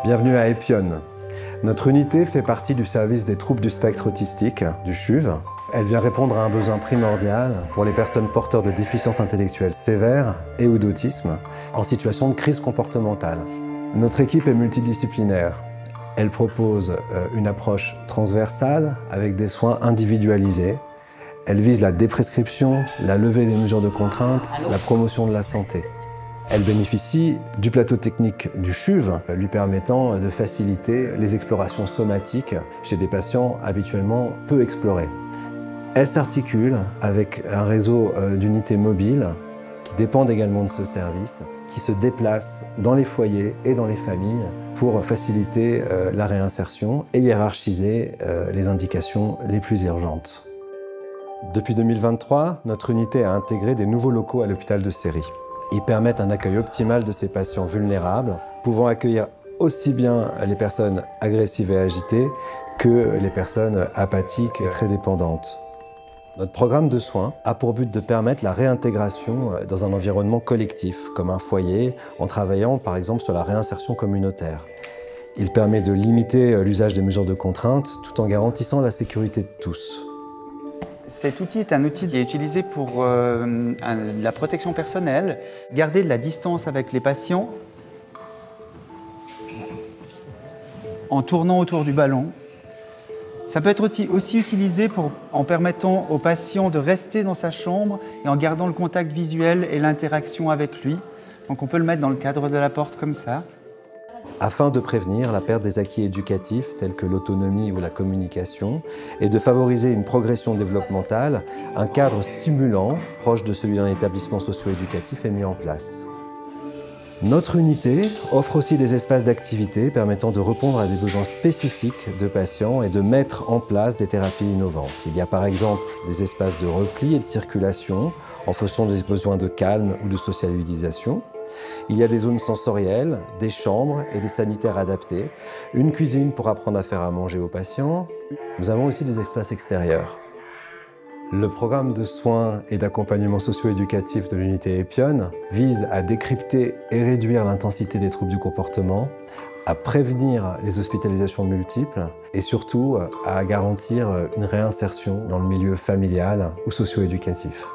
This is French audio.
Bienvenue à Epion. Notre unité fait partie du service des troubles du spectre autistique, du CHUV. Elle vient répondre à un besoin primordial pour les personnes porteurs de déficiences intellectuelles sévères et ou d'autisme en situation de crise comportementale. Notre équipe est multidisciplinaire. Elle propose une approche transversale avec des soins individualisés. Elle vise la déprescription, la levée des mesures de contrainte, la promotion de la santé. Elle bénéficie du plateau technique du CHUV, lui permettant de faciliter les explorations somatiques chez des patients habituellement peu explorés. Elle s'articule avec un réseau d'unités mobiles qui dépendent également de ce service, qui se déplacent dans les foyers et dans les familles pour faciliter la réinsertion et hiérarchiser les indications les plus urgentes. Depuis 2023, notre unité a intégré des nouveaux locaux à l'hôpital de Séry. Ils permettent un accueil optimal de ces patients vulnérables, pouvant accueillir aussi bien les personnes agressives et agitées que les personnes apathiques et très dépendantes. Notre programme de soins a pour but de permettre la réintégration dans un environnement collectif, comme un foyer, en travaillant par exemple sur la réinsertion communautaire. Il permet de limiter l'usage des mesures de contrainte tout en garantissant la sécurité de tous. Cet outil est un outil qui est utilisé pour la protection personnelle, garder de la distance avec les patients en tournant autour du ballon. Ça peut être aussi utilisé en permettant au patient de rester dans sa chambre et en gardant le contact visuel et l'interaction avec lui. Donc on peut le mettre dans le cadre de la porte comme ça. Afin de prévenir la perte des acquis éducatifs tels que l'autonomie ou la communication et de favoriser une progression développementale, un cadre stimulant, proche de celui d'un établissement socio-éducatif, est mis en place. Notre unité offre aussi des espaces d'activité permettant de répondre à des besoins spécifiques de patients et de mettre en place des thérapies innovantes. Il y a par exemple des espaces de repli et de circulation en fonction des besoins de calme ou de socialisation. Il y a des zones sensorielles, des chambres et des sanitaires adaptés, une cuisine pour apprendre à faire à manger aux patients. Nous avons aussi des espaces extérieurs. Le programme de soins et d'accompagnement socio-éducatif de l'unité Epion vise à décrypter et réduire l'intensité des troubles du comportement, à prévenir les hospitalisations multiples et surtout à garantir une réinsertion dans le milieu familial ou socio-éducatif.